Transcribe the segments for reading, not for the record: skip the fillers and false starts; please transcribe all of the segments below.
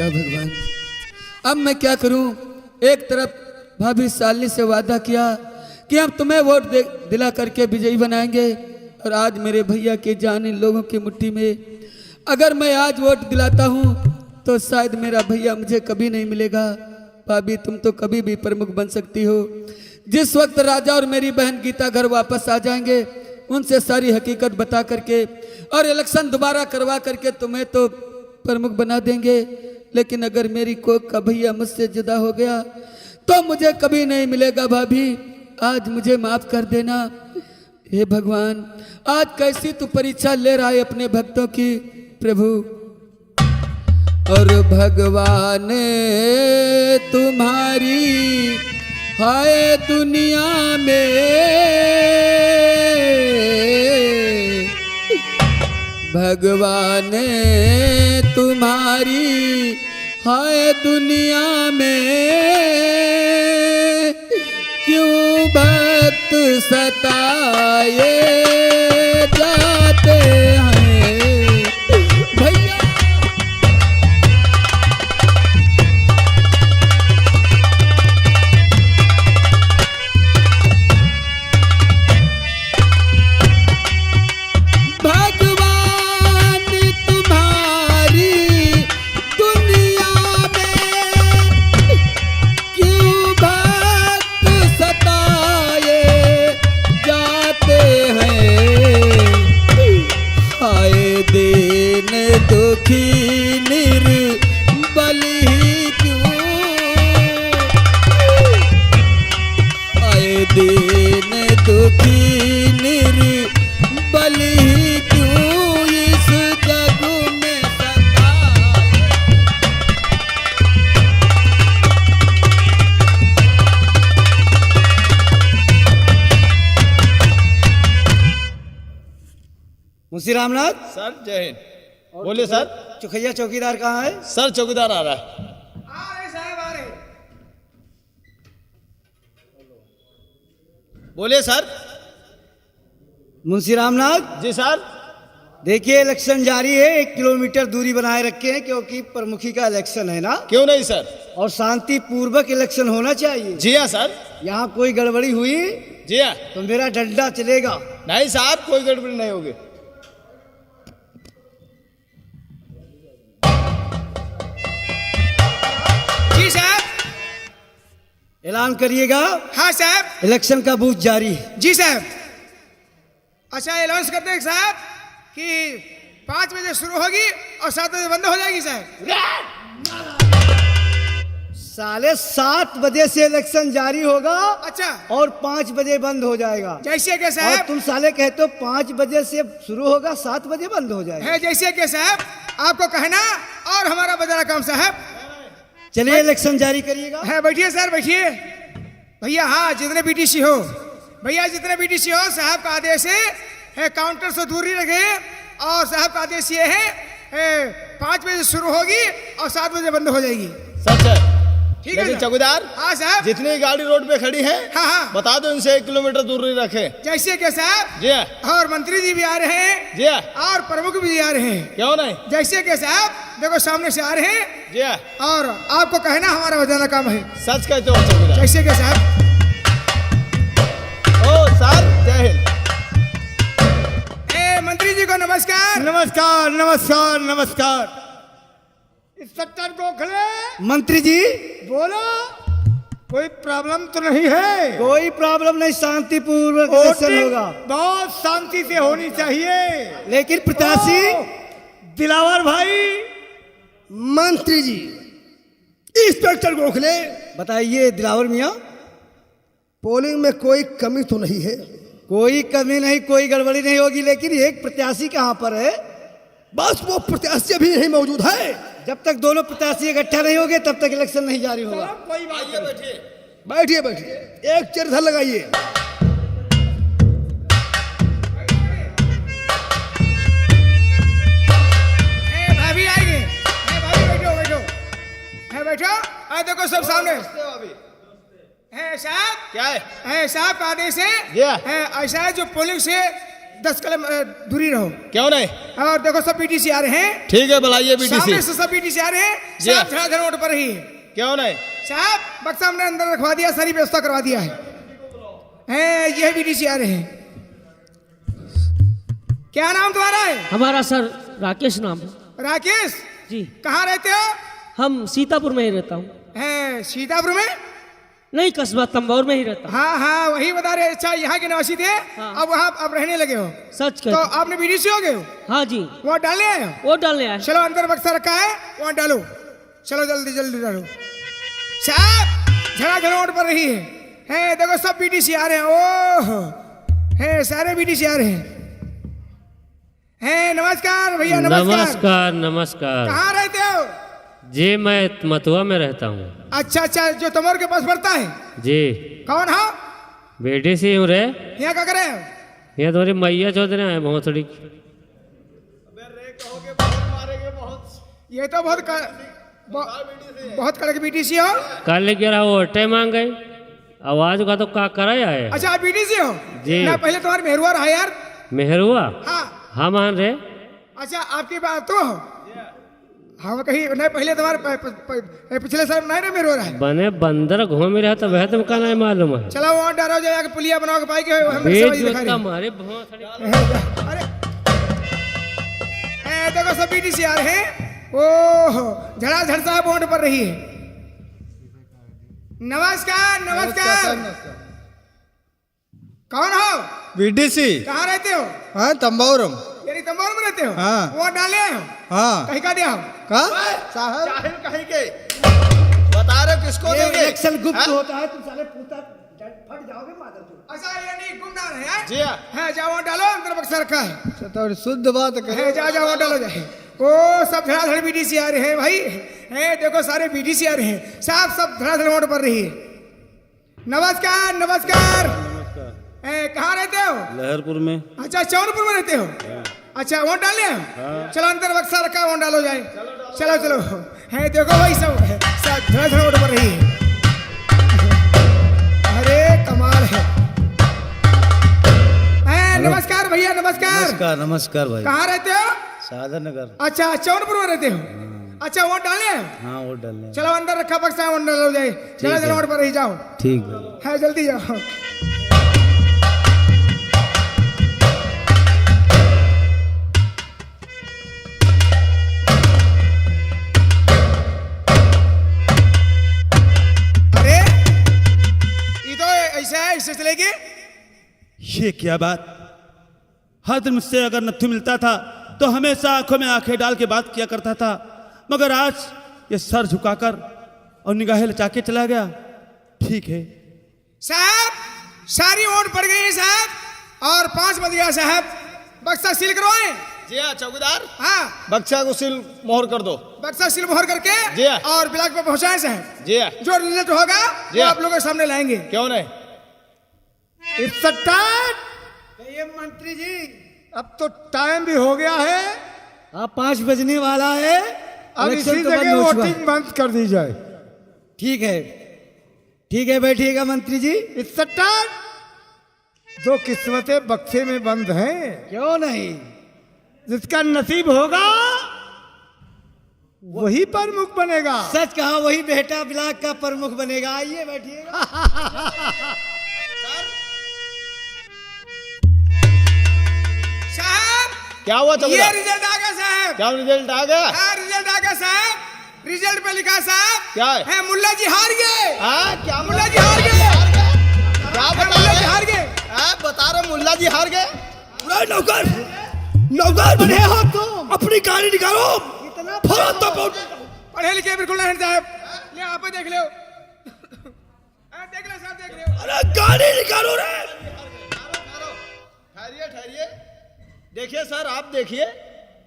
क्या भगवान, अब मैं क्या करूं। एक तरफ भाभी शालिनी से वादा किया कि हम तुम्हें वोट दिला करके विजयी बनाएंगे, और आज मेरे भैया की जान इन लोगों की मुट्ठी में। अगर मैं आज वोट दिलाता हूं तो शायद मेरा भैया मुझे कभी नहीं मिलेगा। भाभी तुम तो कभी भी प्रमुख बन सकती हो। जिस वक्त राजा और मेरी बहन गीता घर वापस आ जाएंगे, उनसे सारी हकीकत बता करके और इलेक्शन दोबारा करवा करके तुम्हें तो प्रमुख बना देंगे। लेकिन अगर मेरी कोक का भैया मुझसे जुदा हो गया तो मुझे कभी नहीं मिलेगा। भाभी आज मुझे माफ कर देना। हे भगवान, आज कैसी तू परीक्षा ले रहा है अपने भक्तों की प्रभु। और भगवान तुम्हारी हाय दुनिया में, भगवान तुम्हारी हाय दुनिया में, क्यों भक्त सताए जाते हैं भैया। भगवान तुम्हारी दुनिया में, क्यों भक्त सताए जाते हैं। आए दिन दुखी निर्बल ही क्यों, आए दिन दुखी निर्बल ही क्यों इस जग में सताए। मुंशी रामनाथ सर जय हिंद। बोलिए सर। चुखैया चौकीदार कहाँ है? सर चौकीदार आ रहा है। साहब आ रहे। बोलिए सर। मुंशी रामनाथ जी सर। देखिए, इलेक्शन जारी है। 1 किलोमीटर दूरी बनाए रखे हैं क्योंकि प्रमुखी का इलेक्शन है ना, क्यों नहीं सर। और शांति पूर्वक इलेक्शन होना चाहिए। जी हाँ सर। यहाँ कोई गड़बड़ी हुई जी हाँ। तो मेरा डंडा चलेगा। नहीं साहब, कोई गड़बड़ी नहीं होगी। जी साहब। ऐलान करिएगा। हाँ साहब। इलेक्शन का बूथ जारी है। जी साहब। अच्छा, अनाउंस करते हैं साहब कि 5 बजे शुरू होगी और 7 बजे बंद हो जाएगी साहब। साले 7 बजे से इलेक्शन जारी होगा अच्छा, और 5 बजे बंद हो जाएगा। जैसे के और साहब तुम साले कहते हो 5 बजे से शुरू होगा, 7 बजे बंद हो जाएगा। है, जैसे के साहब आपको कहना और हमारा बजाना काम साहब। चलिए इलेक्शन जारी करिएगा। है, बैठिए सर, बैठिए भैया। हाँ, जितने बीटीसी हो भैया, जितने बीटीसी हो, साहब का आदेश है काउंटर से दूरी रखे। और साहब का आदेश ये है 5 बजे शुरू होगी और 7 बजे बंद हो जाएगी। सच है। ठीक है लेकिन सर। चौकीदार, हाँ साहब। जितनी गाड़ी रोड पे खड़ी है, हाँ हाँ, बता दो इनसे 1 किलोमीटर दूरी रखे। जैसे के साहब। जी हाँ। और मंत्री जी भी आ रहे हैं। जी हाँ। और प्रमुख भी आ रहे हैं। क्यों नहीं। जैसे के साहब देखो सामने से आ रहे हैं। जी हाँ। और आपको कहना हमारा बजाना काम है। सच कहते हो चौकीदार। जैसे के साहब। ओ सर जय हिंद। मंत्री जी को नमस्कार। नमस्कार नमस्कार नमस्कार। इंस्पेक्टर गोखले। मंत्री जी बोलो, कोई प्रॉब्लम तो नहीं है? कोई प्रॉब्लम नहीं, शांति पूर्वक इलेक्शन वोटिंग होगा। बहुत शांति से होनी चाहिए। लेकिन प्रत्याशी दिलावर भाई। मंत्री जी, इंस्पेक्टर गोखले, बताइए दिलावर मियाँ। पोलिंग में कोई कमी तो नहीं है? कोई कमी नहीं, कोई गड़बड़ी नहीं होगी। लेकिन एक प्रत्याशी कहाँ पर है? बस वो प्रत्याशी भी नहीं मौजूद है। जब तक दोनों प्रत्याशी इकट्ठा नहीं होंगे तब तक इलेक्शन नहीं जारी होगा। कोई बात नहीं। बैठिए बैठिए, एक चेयर इधर लगाइए। भाभी आएंगे। भाभी बैठो बैठो। है बैठो। देखो सब सामने है साहब। क्या है? साहब का आदेश Yeah. है। ऐसा है जो पोलिंग से 10 कदम दूरी रहो। क्यों नहीं? और देखो सब बीटीसी आ रहे हैं, ठीक है, बुलाइए बीटीसी। सामने से सब बीटीसी आ रहे हैं। जी। साहब धड़ाधड़ रोड पर ही क्यों नहीं? साहब बक्सा हमने अंदर रखवा दिया, सारी व्यवस्था करवा दिया है। ये बीटीसी आ रहे हैं। क्या नाम तुम्हारा है? हमारा सर राकेश नाम है। राकेश जी, कहाँ रहते हो? हम सीतापुर में ही रहता हूँ। है सीतापुर में? नहीं, कस्बा तंबौर में ही रहता हूँ। हाँ हाँ वही बता रहे। अच्छा यहाँ के निवासी थे, हाँ। अब वहाँ अब रहने लगे हो? सच तो कहते। आपने बीडीसी हो गए हो? हाँ जी, वहाँ डालने आए हो? वोट डालने आए। चलो अंदर बक्सा रखा है, वहाँ डालो। चलो जल्दी जल्दी डालो। साहब झड़ाझड़ रोड पर रही है। देखो सब बीडीसी आ रहे हैं। ओह है सारे बीडीसी आ रहे हैं। नमस्कार भैया, नमस्कार। नमस्कार नमस्कार। कहाँ रहते हो? जी, मैं मथुआ में रहता हूँ। अच्छा अच्छा, जो तमोर के पास पड़ता है। जी, कौन हो? बेटी से हूँ रे। यहाँ क्या करे हो? ये तुम्हारी मैया चौधरी है भोसड़ी। ये तो बहुत कड़क बीटीसी हो। कल गिरा वोटे मांग गई, आवाज का तो का करा है। अच्छा आप बीटीसी हो? जी। ना पहले तुम्हारी मेहरुआ रहा यार। मेहरुआ? हाँ हाँ मान रे। अच्छा आपकी बात तो हो। हाँ कहीं नहीं, पहले तुम्हारे पिछले साल नहीं ना मेहरुआ रहा है। बने बंदर घूम रहा तो वह तुमका नहीं मालूम है। चलो वहाँ डरो जाएगा, पुलिया बनाओ के पाई के हम बीच दिखा रहे हैं। हमारे भोसड़ी। अरे देखो सब बीटीसी आ रहे हैं। ओह झड़ाझड़ साहब वोट पर रही है। नमस्कार नमस्कार। कौन हो? बीडीसी। कहाँ रहते हो? हाँ, तंबाउरम। यानी तंबोर में रहते हो? हाँ। वोट डाले आए हो? हाँ। कहीं का दिया हो? साहब जाहिल कहीं के बता रहे हो किसको ये देंगे? इलेक्शन गुप्त होता है, तुम साले पूछता फट जाओगे मादर चोद। अच्छा यानी गुमनाम है यार? जी हाँ। है जाओ वोट डालो, अंदर बक्सा रखा है। तो शुद्ध बात करे। है जाओ वोट डालो जाए। ओ सब धड़ाधड़ बीटीसी आ रहे हैं भाई। है देखो सारे बीटीसी आ रहे हैं। साहब सब धड़ाधड़ वोट पर रही है। नमस्कार नमस्कार। कहाँ रहते हो? लहरपुर में। अच्छा जौनपुर में रहते हो? अच्छा वोट डाले हो? चलो अंदर बक्सा रखा है, वोट डालो जाए। चलो चलो। है देखो भाई सब धड़ाधड़ वोट पर रही है। अरे कमाल है। नमस्कार भैया, नमस्कार। नमस्कार नमस्कार भाई। कहाँ रहते हो? साधन नगर। अच्छा जौनपुर में रहते हो? अच्छा वोट डाले हो? हाँ वोट डालने। चलो अंदर रखा बक्सा, वोट डालो जाए। चलो चलो वोट पर रही जाओ। ठीक भाई। है जल्दी जाओ। अरे ये तो ऐसा है, इससे चलेगी? ये क्या बात? हर दिन मुझसे अगर नथु मिलता था तो हमेशा आंखों में आंखें डाल के बात किया करता था, मगर आज ये सर झुकाकर और निगाहें लचा के चला गया। ठीक है साहब सारी वोट पड़ गई है साहब, और 5 बज गया साहब। बक्सा सील करवाए? जी हाँ चौकीदार। हाँ बक्सा को सील मोहर कर दो। बक्सा सील मोहर करके जी हाँ। और ब्लॉक पे पहुंचाए साहब। जी हाँ। जो रिजल्ट होगा जी वो हाँ। आप लोगों के सामने लाएंगे। क्यों नहीं? ये मंत्री जी अब तो टाइम भी हो गया है, अब 5 बजने वाला है। अब इलेक्शन इसी तो बंद जगह हो चुका। वोटिंग बंद कर दी जाए। ठीक है बैठिएगा मंत्री जी। इस सट्टा दो किस्मतें बक्से में बंद हैं, क्यों नहीं? जिसका नसीब होगा वही प्रमुख बनेगा। सच कहा, वही बेटा ब्लॉक का प्रमुख बनेगा। आइए बैठिएगा। साहब क्या हुआ ये चौकीदार? रिजल्ट आ गया साहब। क्या रिजल्ट आ गया? हाँ रिजल्ट आ गया साहब। रिजल्ट पे लिखा साहब क्या है? मुल्ला जी हार गए। हाँ क्या मुल्ला जी हार गए। क्या बता मुल्ला जी रहे? हार गए। बता रहे मुल्ला जी हार गए। नौकर नौकर बने हो तुम, अपनी गाड़ी निकालो। पढ़े लिखे बिल्कुल नहीं साहब। ले आप देख लो। देख लो साहब, देख लो। अरे गाड़ी निकालो रे। ठहरिए ठहरिए, देखिए सर आप देखिए,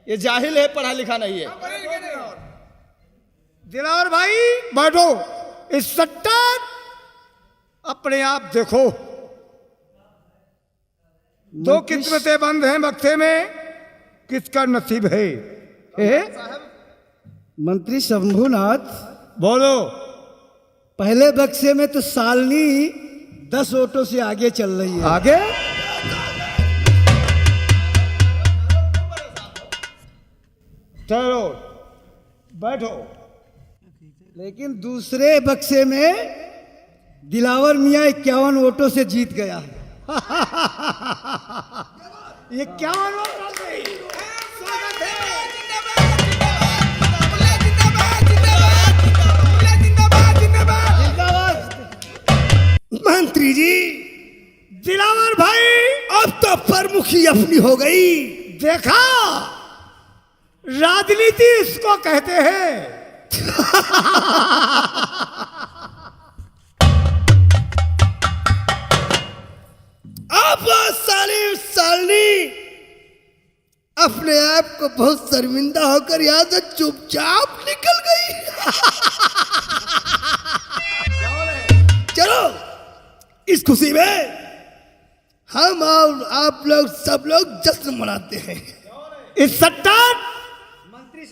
ये जाहिल है, पढ़ा लिखा नहीं है। पढ़े लिखे नहीं हो। दिलावर भाई बैठो। इस सट्टा अपने आप देखो, दो किस्मतें बंद हैं बक्से में, किसका नसीब है? मंत्री शंभुनाथ, बोलो। पहले बक्से में तो सालनी 10 ऑटो से आगे चल रही है। आगे चलो बैठो। लेकिन दूसरे बक्से में दिलावर मियाँ 51 वोटों से जीत गया। ये क्या मानो मंत्री जी, दिलावर भाई, अब तो प्रमुखी अपनी हो गई। देखा, राजनीति इसको कहते हैं। अब सालनी अपने आप को बहुत शर्मिंदा होकर यहाँ से चुपचाप निकल गई। चलो, इस खुशी में हम और आप लोग सब लोग जश्न मनाते हैं। इस सट्टान मंत्री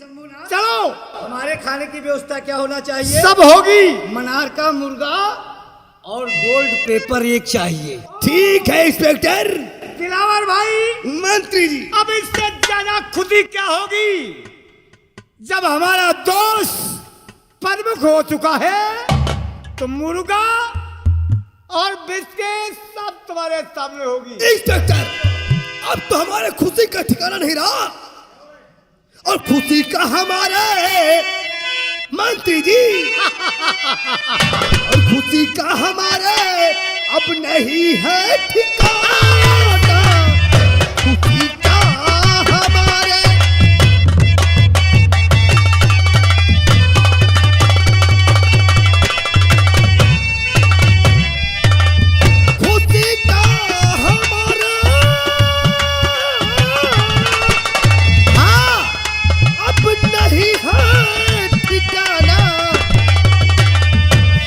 चलो, हमारे खाने की व्यवस्था क्या होना चाहिए? सब होगी। मनार का मुर्गा और गोल्ड पेपर एक चाहिए। ठीक है इंस्पेक्टर। दिलावर भाई, मंत्री जी, अब इससे ज्यादा खुशी क्या होगी जब हमारा दोस्त प्रमुख हो चुका है तो मुर्गा और बिस्किट सब तुम्हारे सामने होगी। इंस्पेक्टर, अब तो हमारे खुशी का ठिकाना नहीं रहा और खुशी का हमारे मंत्री जी और खुशी का हमारे अब नहीं है ठिकाना। खुशी का हमारे खुशी का हमारे, हाँ, अब नहीं है ठिकाना।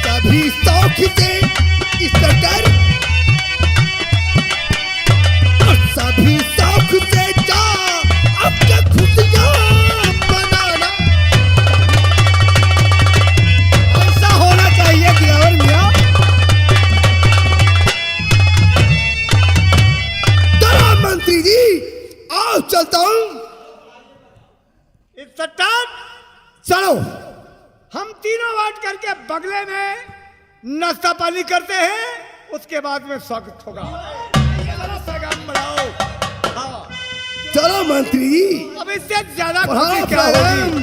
सभी शौक से इस सरकार और सभी शौक से जा अब क्या खुशियां मनाना। ऐसा होना चाहिए दिलावर मियां। चलो मंत्री जी, आओ चलता हूं। इस सट्टान चलो, हम तीनों बात करके बगले में नाश्ता पानी करते हैं, उसके बाद में स्वागत होगा। पैगाम बढ़ाओ। हाँ, चलो मंत्री जी, अब इससे ज्यादा बढ़ाओ खुशी क्या होगी?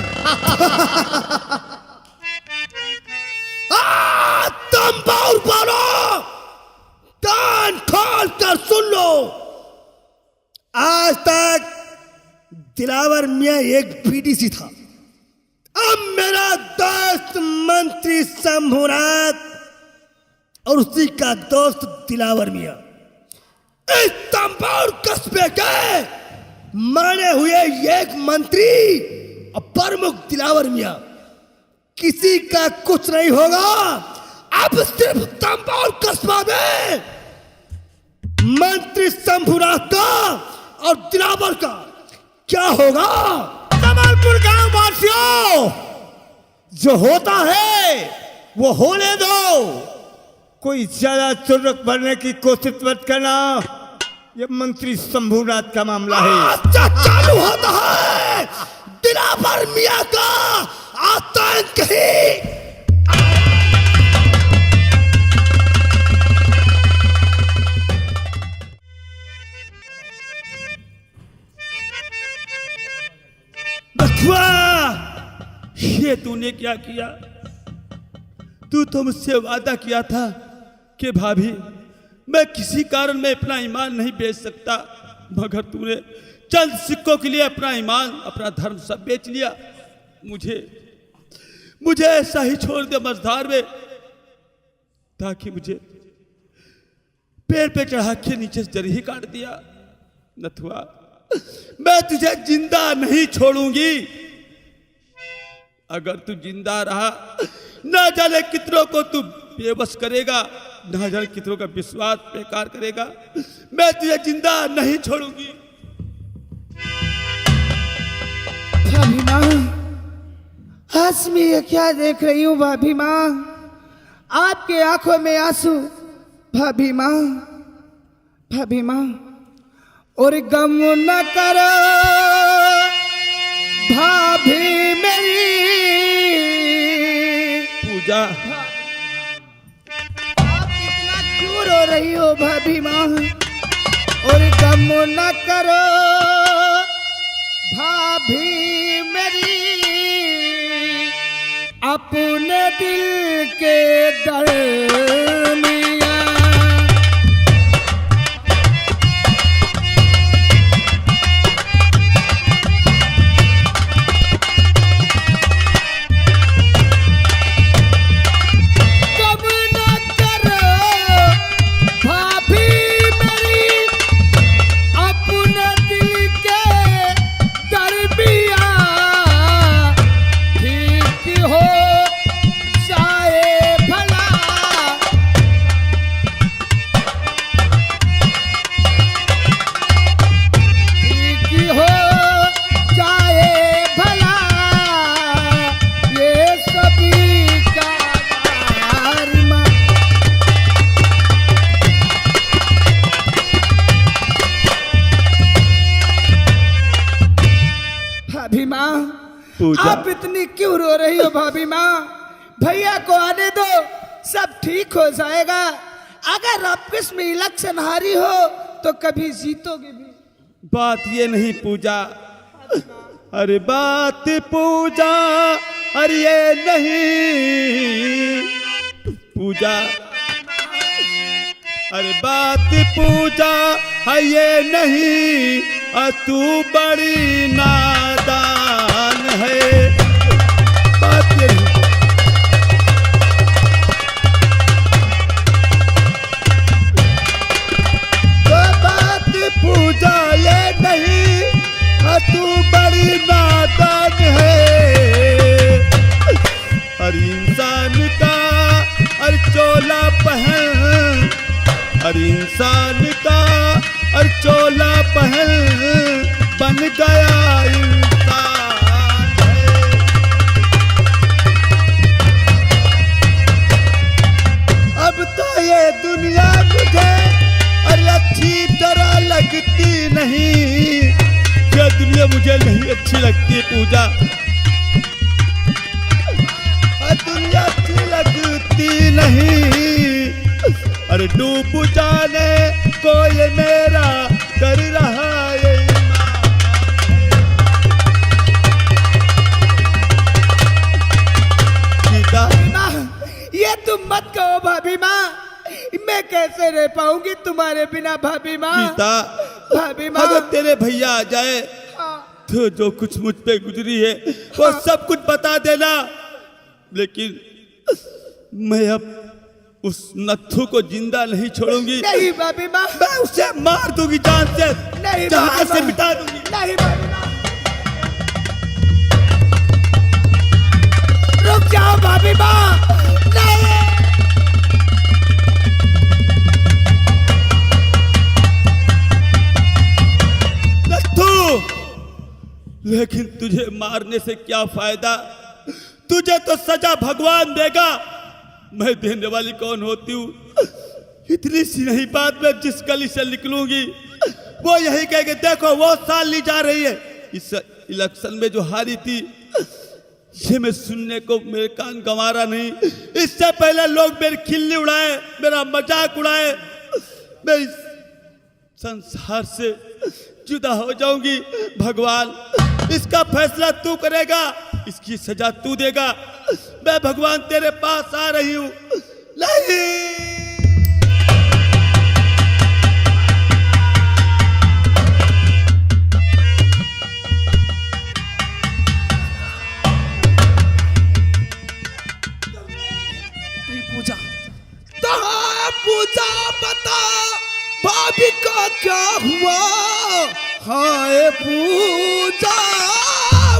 तुम बाउल पालो, कान खोल कर सुन लो। आज तक दिलावर मियां एक बीडीसी था। अब मेरा दोस्त मंत्री शंभुनाथ और उसी का दोस्त दिलावर मियां इस तंबाऊ कस्बे के माने हुए एक मंत्री और प्रमुख दिलावर मियां, किसी का कुछ नहीं होगा। अब सिर्फ तंबाऊ कस्बा में मंत्री शंभुनाथ का और दिलावर का क्या होगा? कमलपुर गांव वासियों, जो होता है वो होने दो। कोई ज्यादा चुनक बनने की कोशिश मत करना। ये मंत्री शंभुनाथ का मामला है। अच्छा, चालू होता है दिलावर मियां का आतंक ही। बथुआ, ये तूने क्या किया? तू तो मुझसे वादा किया था कि भाभी, मैं किसी कारण में अपना ईमान नहीं बेच सकता, मगर तूने चंद सिक्कों के लिए अपना ईमान, अपना धर्म सब बेच लिया। मुझे ऐसा ही छोड़ दे मझधार में, ताकि मुझे पेड़ पे चढ़ा के नीचे से जड़ ही काट दिया। नथुआ, मैं तुझे जिंदा नहीं छोड़ूंगी। अगर तू जिंदा रहा, ना जाने कितनों को तू बेबस करेगा, ना जाने कितनों का विश्वास बेकार करेगा। मैं तुझे जिंदा नहीं छोड़ूंगी। भाभी माँ, आज मैं ये क्या देख रही हूँ भाभी माँ? आपके आंखों में आंसू भाभी माँ, भाभी माँ। और गम न करो भाभी भाभी मेरी। पूजा आप इतना क्यों रो रही हो भाभी माँ? और गम न करो भाभी मेरी, अपने दिल के दरमियाँ। गम न करो भाभी मेरी, अपने दिल के दरमियाँ। ठीक हो जाए भला, ठीक हो जाए भला, ये सभी का कर्म। भाभी माँ, पूजा। आप इतनी क्यों रो रही हो भाभी माँ? भैया को आने दो, सब ठीक हो जाएगा। अगर आप किसमें इलेक्शन हारी हो तो कभी जीतोगे भी। बात ये नहीं पूजा, अरे बात पूजा, अरे ये नहीं पूजा, अरे बात पूजा है ये नहीं, तू बड़ी नादान है। बात ये नहीं। तो बात पूजा ये नहीं, तू बड़ी नादान है। हर इंसान का हर चोला पहन, हर इंसान का हर चोला पहन बन गया इंसान है। अब तो ये दुनिया मुझे अरे अच्छी तरह लगती नहीं, ये दुनिया मुझे नहीं अच्छी लगती पूजा, दुनिया अच्छी लगती नहीं। अरे डूब जाने को ये मेरा कर रहा है सीता। माँ, ये तुम मत कहो भाभी माँ, मैं कैसे रह पाऊंगी तुम्हारे बिना भाभी माँ? सीता, भाभी माँ, अगर तेरे भैया आ जाए तो जो कुछ मुझ पे गुजरी है वो सब कुछ बता देना, लेकिन मैं अब उस नत्थु को जिंदा नहीं छोड़ूंगी। नहीं भाभी माँ, मैं उसे मार दूंगी जान से, नहीं जहां भाभी से माँ, मिटा दूंगी। नहीं भाभी माँ, रुक जाओ भाभी माँ, नहीं। नत्थु, लेकिन तुझे मारने से क्या फायदा? तुझे तो सजा भगवान देगा, मैं देने वाली कौन होती हूँ? इतनी सी नहीं बात, में जिस गली से निकलूंगी वो यही कहेगी देखो वो साल ली जा रही है। इस इलेक्शन में जो हारी थी ये मैं सुनने को मेरे कान गंवारा नहीं। इससे पहले लोग मेरी खिल्ली उड़ाए, मेरा मजाक उड़ाए, मैं इस संसार से जुदा हो जाऊंगी। भगवान इसका फैसला तू करेगा, इसकी सजा तू देगा। मैं भगवान तेरे पास आ रही हूं। नहीं, पूजा तो पूजा बता भाभी का क्या हुआ? हाय पूजा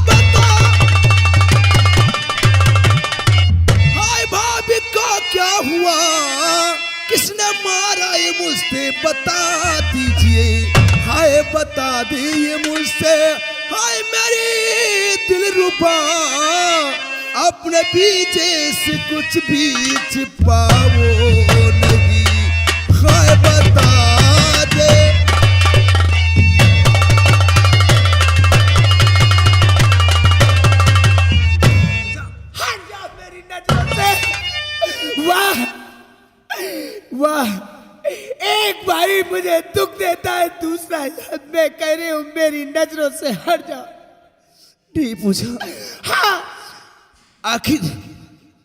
बता, हाय भाभी का क्या हुआ? किसने मारा ये मुझसे बता दीजिए, हाय बता दीजिए मुझसे। हाय मेरी दिलरुबा, अपने पीछे से कुछ भी छिपाओ नहीं, हाय बता दे। वाह वाह, एक भाई मुझे दुख देता है, दूसरा मैं कह रही हूं मेरी नजरों से हट जाओ। नहीं पूजा, हाँ, आखिर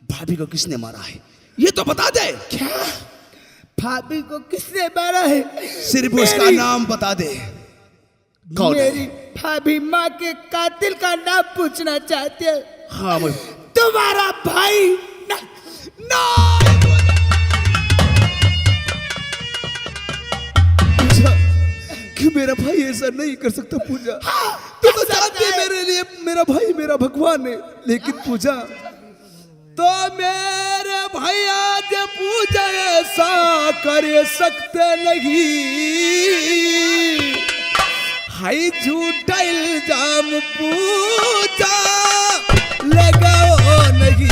भाभी को किसने मारा है ये तो बता दे। क्या भाभी को किसने मारा है? सिर्फ उसका नाम बता दे, कौन है? मेरी भाभी माँ के कातिल का नाम पूछना चाहती है। हाँ मैं तुम्हारा भाई पूजा कि मेरा भाई ऐसा नहीं कर सकता पूजा। तू तो जानती है मेरे लिए मेरा भाई मेरा भगवान है, लेकिन पूजा तो मेरे भाई आज पूजा ऐसा कर सकते नहीं, हाय झूठा इल्जाम पूजा लगाओ नहीं।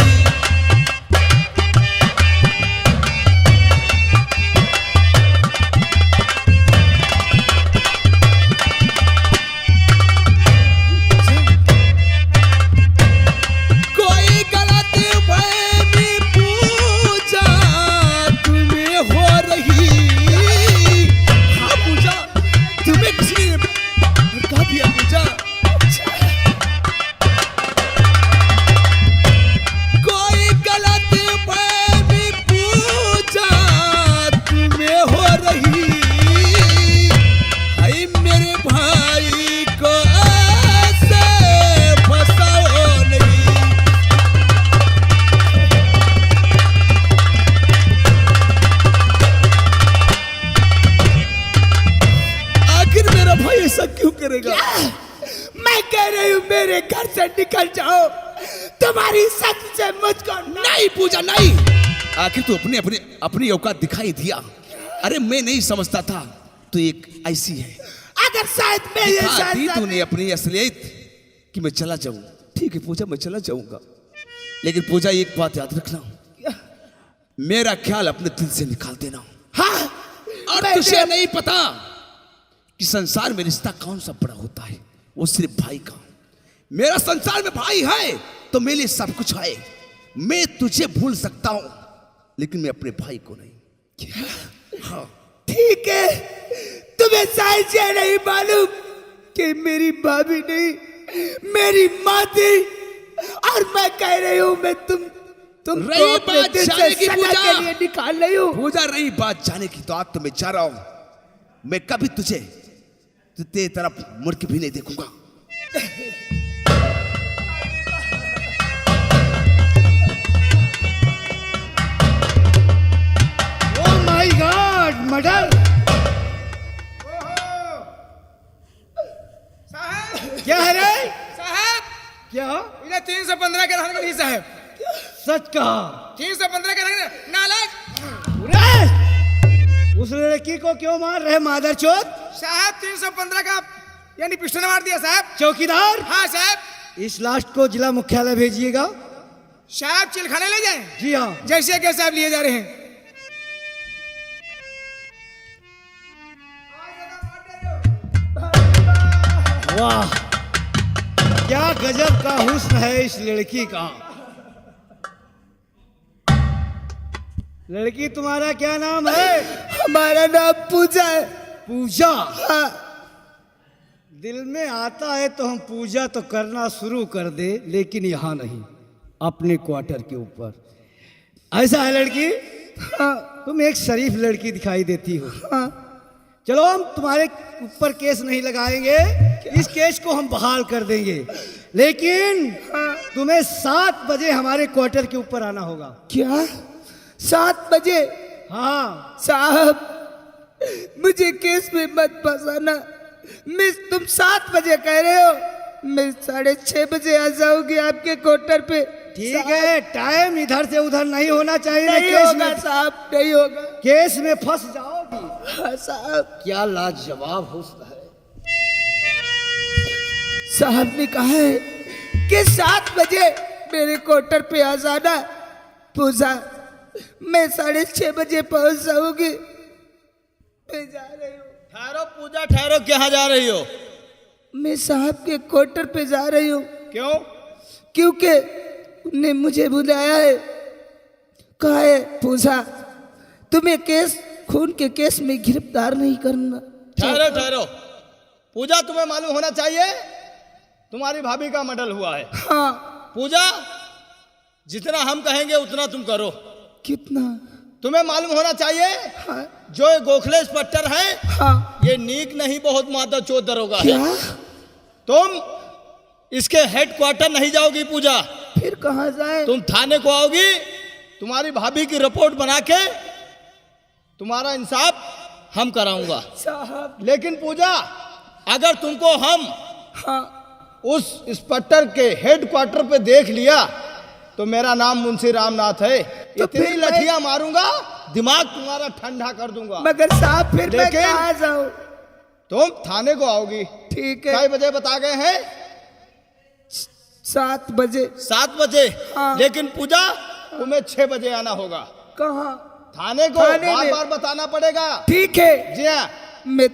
मैं कह रही हूँ मेरे घर से निकल जाओ, तुम्हारी सच से मुझको नहीं पूजा नहीं, आखिर तू अपनी औकात दिखाई दिया। अरे मैं नहीं समझता था तू एक ऐसी है। अगर शायद मैं ये दिखा दी शायद तूने अपनी असलियत कि मैं चला जाऊं। ठीक है पूजा, मैं चला जाऊंगा, लेकिन पूजा एक बात याद रखना, मेरा ख्याल अपने दिल से निकाल देना। हाँ, और तुझे नहीं पता कि संसार में रिश्ता कौन सा बड़ा होता है, वो सिर्फ भाई का। मेरा संसार में भाई है तो मेरे लिए सब कुछ है। मैं तुझे भूल सकता हूं लेकिन मैं अपने भाई को नहीं। हाँ ठीक है, तुम्हें शायद ये नहीं मालूम कि मेरी भाभी नहीं मेरी माँ थी, और मैं कह रही हूँ मैं तुम रही बात जाने की पूजा के लिए निकाल रही हूँ। पूजा रही बात जाने की तो आज तो मैं जा रहा हूं। मैं कभी तुझे तेरी तरफ मुड़ के भी नहीं देखूंगा। Oh my God, murder! साहब क्या है रे? साहब, क्या? इन्हें 315 के रहने नहीं साहब, सच कहा। 315 के रहने नालायक। उस लड़की को क्यों मार रहे मादरचोद? साहब 315 का यानी पिस्टल मार दिया साहब। चौकीदार, हाँ साहब। इस लाश को जिला मुख्यालय भेजिएगा। साहब चिलखाने ले जाएं? जी हाँ। जैसे कि साहब लिए जा रहे हैं। वाह, क्या गजब का हुस्न है इस लड़की का। लड़की तुम्हारा क्या नाम है? हमारा नाम पूजा है। पूजा? हाँ। दिल में आता है तो हम पूजा तो करना शुरू कर दे, लेकिन यहाँ नहीं, अपने क्वार्टर के ऊपर। ऐसा है लड़की? हाँ। तुम एक शरीफ लड़की दिखाई देती हो। हाँ। चलो हम तुम्हारे ऊपर केस नहीं लगाएंगे, इस केस को हम बहाल कर देंगे, लेकिन तुम्हें 7 बजे हमारे क्वार्टर के ऊपर आना होगा। क्या? 7 बजे? हाँ साहब, मुझे केस में मत फंसाना। मैं तुम 7 बजे कह रहे हो, मैं 6:30 बजे आ जाऊंगी आपके क्वार्टर पे। ठीक है, टाइम इधर से उधर नहीं होना चाहिए। नहीं केस होगा में साहब, नहीं होगा, केस में फंस जाओगी। हाँ साहब। क्या लाजवाब हुस्न है। साहब ने कहा है कि 7 बजे मेरे क्वार्टर पे आ जाना। पूजा, मैं 6:30 बजे पहुंच जाऊंगी। मैं जा रही हूँ। ठहरो पूजा, ठहरो, कहाँ जा रही हो? मैं साहब के क्वार्टर पे जा रही हूँ। क्यों? क्योंकि उन्हें मुझे बुलाया है। काहे पूजा तुम्हें केस खून के केस में गिरफ्तार नहीं करना? ठहरो ठहरो, पूजा तुम्हें मालूम होना चाहिए तुम्हारी भाभी का मर्डर हुआ है। हाँ। पूजा जितना हम कहेंगे उतना तुम करो। कितना? तुम्हें मालूम होना चाहिए हाँ। जो ये गोखले इंस्पेक्टर है हाँ। ये नीक नहीं बहुत मादा चोत दरोगा है। क्या? तुम इसके हेडक्वार्टर नहीं जाओगी पूजा, फिर कहाँ जाए? तुम थाने को आओगी, तुम्हारी भाभी की रिपोर्ट बना के तुम्हारा इंसाफ हम कराऊंगा। साहब। लेकिन पूजा अगर तुमको हम हाँ। उस इंस्पेक्टर के हेडक्वार्टर पे देख लिया तो मेरा नाम मुंशी रामनाथ है। तो इतनी फिर मैं- लठियां मारूंगा दिमाग तुम्हारा ठंडा कर दूंगा। मगर साहब फिर मैं लेकिन- कहाँ जाऊँ? तुम थाने को आओगी। ठीक है। कई बजे बता गए हैं? 7 बजे। 7 बजे। हाँ। लेकिन पूजा तुम्हें 6 बजे आना होगा कहाँ? थाने को। थाने बार में। बार बताना पड़ेगा। ठीक है, जी हाँ, मैं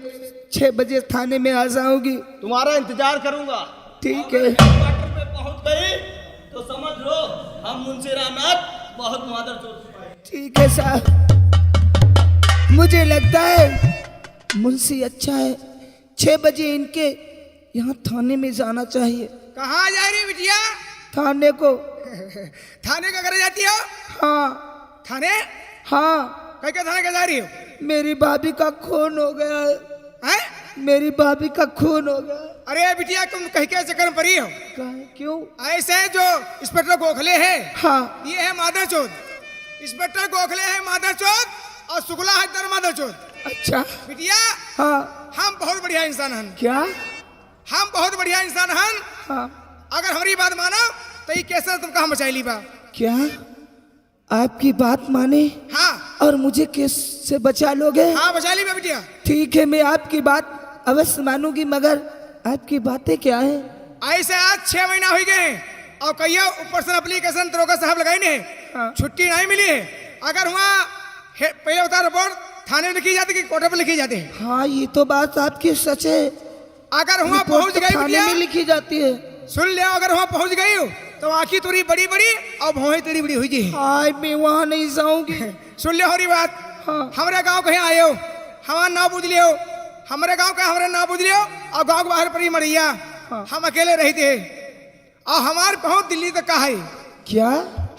6 बजे थाने में आ जाऊंगी। तुम्हारा इंतजार करूंगा। ठीक है। हेडक्वार्टर पे पहुंच गई तो समझ लो हम मुंशी रामनाथ बहुत मादर चोट सिपाही। ठीक है साहब, मुझे लगता है मुंशी अच्छा है। 6 बजे इनके यहाँ थाने में जाना चाहिए। कहाँ जा रही है बिटिया? थाने को। थाने का घर जाती हो? हाँ। थाने? हाँ। कहीं का थाने का जा रही हो? मेरी भाभी का खून हो गया है। हैं? मेरी भाभी का खून हो गया है। अरे बिटिया तुम कहीं के चक्कर में पड़ी हो? क्यों? ऐसे जो इंस्पेक्टर गोखले है, हाँ। ये है मादर चौथ। इंस्पेक्टर गोखले है मादर चौथ और शुक्ला है दर मादर चौथ। अच्छा। बिटिया हाँ। हम बहुत बढ़िया इंसान हन। क्या? हम बहुत बढ़िया इंसान हन। हाँ। अगर हमारी बात मानो तो ये कैसे तुम कहा मचाई ली बा? क्या आपकी बात माने हाँ। और मुझे केस से बचा लोगे? हाँ बचा ली बा बिटिया। ठीक है, मैं आपकी बात अवश्य मानूंगी, मगर आपकी बातें क्या है? ऐसे आज 6 महीना हो गए हैं और कहियो ऊपर से एप्लीकेशन दरोगा साहब लगाई ने, हाँ। छुट्टी नहीं मिली है। अगर वहाँ पहले बता रिपोर्ट थाने में लिखी जाती कि कोर्ट में लिखी जाती है? हाँ, ये तो बात आपकी सच है। अगर वहाँ रिपोर्ट पहुँच तो गई थाने बिटिया, में लिखी जाती है। सुन ले, अगर वहाँ पहुँच गई हो तो आँखी तुरी बड़ी बड़ी और भौहें तेरी बड़ी हुई जी। हाय, मैं वहाँ नहीं जाऊंगी। सुन ले हमारी बात। हाँ। हमारे गांव कहीं आए हो, हमारा नाम पूछ लियो, हमारे गांव का हमारा नाम पूछ लियो और गांव के बाहर पड़ी मरिया। हाँ। हम अकेले रहते हैं और हमारी पहुंच दिल्ली तक का है। क्या?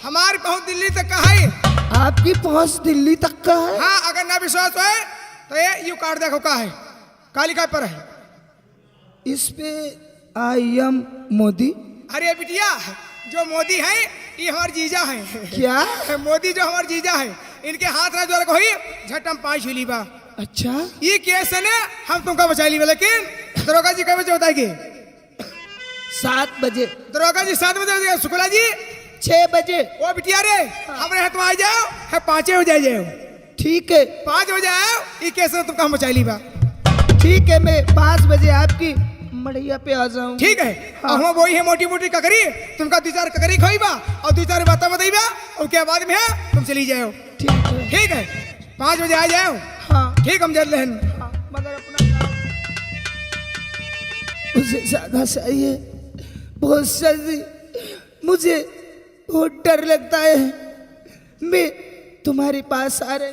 हमारी पहुंच दिल्ली तक का है। आपकी पहुंच दिल्ली तक का है? हाँ, अगर ना विश्वास है तो ये यू कार्ड देखो का है, कालिका पर है। इस पे आई एम मोदी। अरे बिटिया, जो मोदी है ये हमारे जीजा है। क्या? मोदी जो हमारे जीजा है, इनके हाथ ना जोर को ही झटम 5 हिली बा। अच्छा। ये केस है ना, हम तुमको बचा ली, लेकिन दरोगा जी कब बजे बताएंगे? 7 बजे। दरोगा जी 7 बजे बताएंगे। शुक्ला जी 6 बजे। ओ बिटिया रे, हमारे हाथ में आ जाओ है 5 बजे जाओ। ठीक है। 5 बजे आओ, ये केस है तुमको हम बचा ली बा। ठीक है, मैं 5 बजे आपकी मड़ैया पे आ जाऊँ। ठीक है। हाँ। और हम वही है मोटी मोटी ककरी, तुमका 2-4 ककरी खोई बा और 2-4 बातें बताइबा और क्या बाद में है तुम चली जाओ। ठीक है। ठीक है, 5 बजे आ जाओ। हाँ। ठीक, हम जल्द रहन। हाँ, मगर अपना मुझे ज्यादा चाहिए, बहुत जल्दी। मुझे बहुत डर लगता है। मैं तुम्हारे पास आ रही